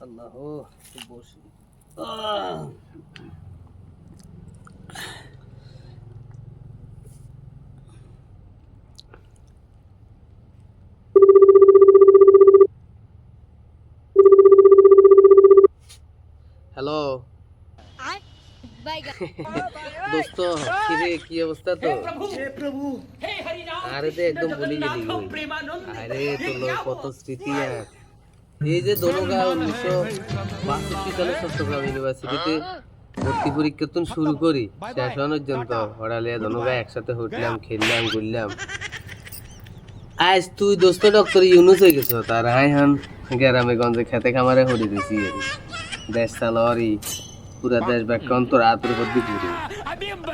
আল্লাহ বসি। হ্যালো দোস্ত, কিরে কি অবস্থা? তো আরে তো একদম ভুলে গেলি। আরে তোর কত স্মৃতি। আর এই যে দোনোগা 1962 সালে চট্টগ্রাম ইউনিভার্সিটিতে ভর্তি পরীক্ষা তো শুরু করি, শেষ পর্যন্ত হরালিয়া দোনোগা একসাথে উঠলাম, খেললাম, ঘুরলাম। আজ তুই দোস্ত ডক্টর ইউনুস হয়ে গেছ, তার হাইহান গ্রামে গঞ্জে খেতে খামারে হরি দিছি। দেশ চালরি পুরা দেশ ব্যাখ্যা অন্তর আতর উপর দিয়ে ঘুরে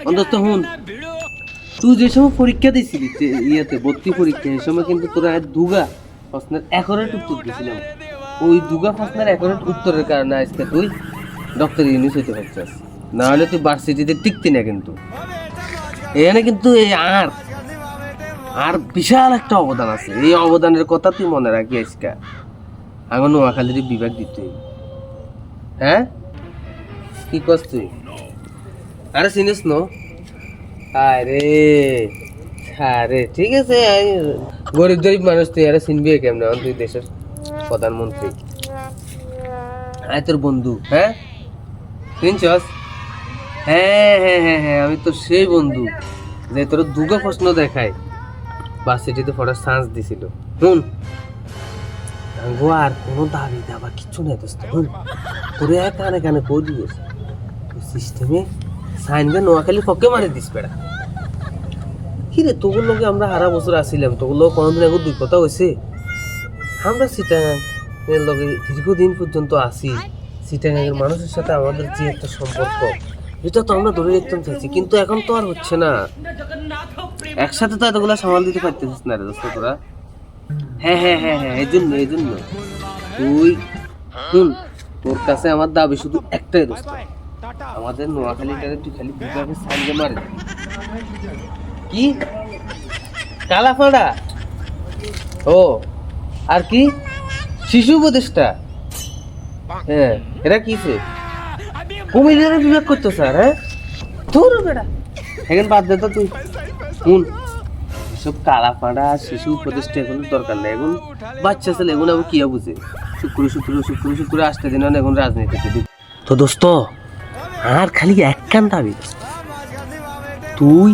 অন্তত হুন। তুই যে সময় পরীক্ষা দিছিলি ইয়েতে ভর্তি পরীক্ষা, এই সময় কিন্তু তোরা দুগা প্রশ্নের একরেট উত্তর দিয়েছিলাম। ওই দুগা প্রশ্নের একরেট উত্তরের কারণে আজকে তুই ডক্টর ইউনুস হইতে পারছিস, না হলে তুই ভার্সিটিতে টিকতি না। কিন্তু এখানে কিন্তু এই আর বিশাল একটা অবদান আছে। এই অবদানের কথা তুই মনে রাখি আজকে। এখন নোয়াখালীর বিভাগ দিতে, হ্যাঁ কি করছ তুই? আরে চিনিস ন? আরে আরে ঠিক আছে, গরিব গরিব মানুষ তুই আরে চিনবি কেমন? তুই দেশের প্রধানমন্ত্রী, আয় তোর বন্ধু। হ্যাঁ চিনছস? হ্যাঁ হ্যাঁ হ্যাঁ হ্যাঁ, আমি তো সেই বন্ধু যে তোর দুগা প্রশ্ন দেখায় ভার্সিটিতে পড়ার চান্স দিছিল। শুন, আর কোনো দাবি দাবা কিচ্ছু নাই দোস্ত। তোর কানে কানে কই দিস সিস্টেমে সাইনকে নোয়াখালীর পক্ষে মারি দিস বেড়া। কি রে, তোগুর লোকে আমরা হারা বছর আসিলাম, তোগুলো কোনোদিন এখন দুই কথা হয়েছে? আমরা চিটাগাংয়ের লগে দীর্ঘদিন পর্যন্ত আসি। চিটাগাংয়ের মানুষের সাথে আমাদের যে একটা সম্পর্ক, এটা তো আমরা ধরে রাখতে চাইছি, কিন্তু এখন তো আর হচ্ছে না। একসাথে তো এতগুলো সামাল দিতে পারতেছিস না রে দোস্ত তোরা। হ্যাঁ হ্যাঁ হ্যাঁ হ্যাঁ, এই জন্য তুই শুন, তোর কাছে আমার দাবি শুধু একটাই দোস্ত, আমাদের নোয়াখালীটারে তুই খালি বিভাগে সাইনকে মারে দিবি। কি কালাফাড়া? ও আর কি শিশু উপদেষ্টা? হ্যাঁ এটা কিসে কুমিল্লার বিভাগ করতো স্যার? হ্যাঁ তোর বেড়া এখন বাদ দে তো। তুই শুন, এসব কালাফাড়া শিশু উপদেষ্টা এখন দরকার নেই। এখন বাচ্চা ছেলে, এখন আবার কি বুঝে? শুক্র আসতে দিন এখন রাজনীতিতে। তো দোস্ত আর খালি এক কান দাবি, তুই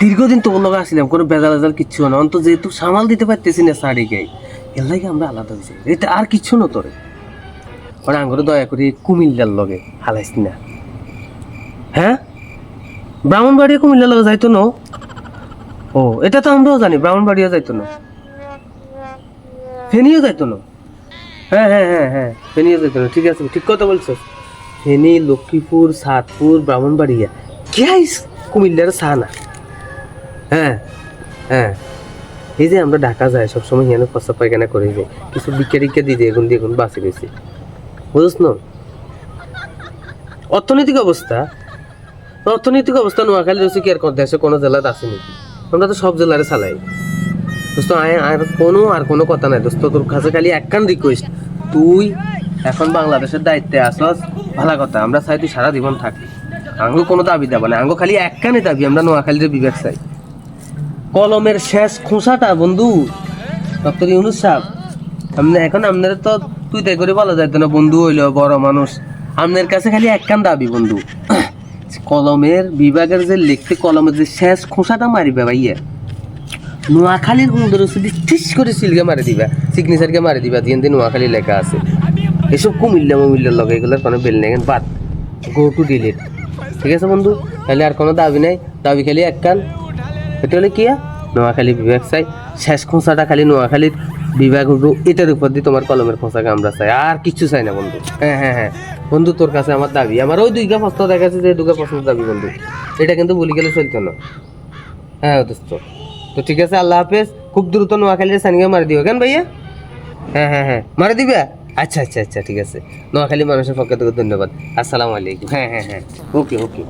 দীর্ঘদিন তোর লগে আসছিলাম, কোনো বেজাল আজাল কিচ্ছু না, অন্ত যেহেতু সামাল দিতে পারতেছি না সারিকে, এর লাগে আমরা আলাদা হয়েছি। এটা আর কিচ্ছু না তোরে, মানে আঙ্গুরে দয়া করে কুমিল্লার লগে হালাইস না। হ্যাঁ ব্রাহ্মণবাড়িয়া কুমিল্লার লগে যাইতো না? ও এটা তো আমরাও জানি, ব্রাহ্মণবাড়িয়া যাইতো না, ফেনিও যাইতো না। হ্যাঁ হ্যাঁ হ্যাঁ হ্যাঁ, ফেনিও যাইতো না। ঠিক আছে, ঠিক কথা বলছো। ফেনী, লক্ষ্মীপুর, সাতপুর, ব্রাহ্মণবাড়িয়া গ্যাস কুমিল্লার চা না। হ্যাঁ হ্যাঁ, এই যে আমরা ঢাকা যাই সবসময় এখানে প্রস্তাব পায়খানা করে যাই, কিছু বিক্কা টিক্কা দিয়ে এখন দিয়ে এখন বাঁচে গেছি, বুঝছ না? অর্থনৈতিক অবস্থা নোয়াখালীর হচ্ছে কি আর দেশে কোনো জেলাতে আছে নাকি? আমরা তো সব জেলারে চালাই দোস্ত। আর কোনো কথা নাই দোস্ত, তোর কাছে খালি একখান রিকোয়েস্ট, তুই এখন বাংলাদেশের দায়িত্বে আসস, ভালো কথা, আমরা চাই তুই সারা জীবন থাকি। আঙ্গো কোনো দাবি দেবা না, আঙ্গো খালি একখানে দাবি, আমরা নোয়াখালীর বিবেক চাই। কলমের শেষ খোঁসাটা বন্ধু ডক্টর ইউনুস সাহেব, এখন আপনার তো তুই তাই করে বলা যাইতো না, বন্ধু হইলো বড় মানুষ, আপনার কাছে খালি একখান দাবি বন্ধু, কলমের বিভাগের যে লিখতে কলমের যে শেষ খোঁসাটা মারিবে ভাইয়া, নোয়াখালীর বন্ধুর ঠিক করে সিলকে মারি দিবা, সিগনেচারকে মারি দিবা, দিয়ে নোয়াখালী লেখা আছে। এসব কুমিল্লার লগে এগুলোর কোনো বেল নেই, বাদ গো টু ডিলিট। ঠিক আছে বন্ধু, তাহলে আর কোনো দাবি নাই, দাবি খালি একখান, এটা হলে কি নোয়াখালী বিভাগ চাই, শেষ খোঁচাটা খালি নোয়াখালীর বিভাগ উঠবো, এটার উপর দিয়ে তোমার কলমের খোঁচাকে আমরা চাই, আর কিছু চাই না বন্ধু। হ্যাঁ হ্যাঁ হ্যাঁ বন্ধু, তোর কাছে আমার দাবি, আমার ওই দুইটা প্রশ্ন দেখাচ্ছে যে দুইটা প্রশ্ন দাবি বন্ধু, এটা কিন্তু বলি গেলে চলতো না। হ্যাঁ দোস্ত, তো ঠিক আছে, আল্লাহ হাফেজ। খুব দ্রুত নোয়াখালীর সানিকে মারি দিও কেন ভাইয়া? হ্যাঁ হ্যাঁ হ্যাঁ মারি দিবে। আচ্ছা আচ্ছা আচ্ছা ঠিক আছে, নোয়াখালী মানুষের পক্ষ থেকে ধন্যবাদ। আসসালামু আলাইকুম। হ্যাঁ হ্যাঁ হ্যাঁ, ওকে ওকে।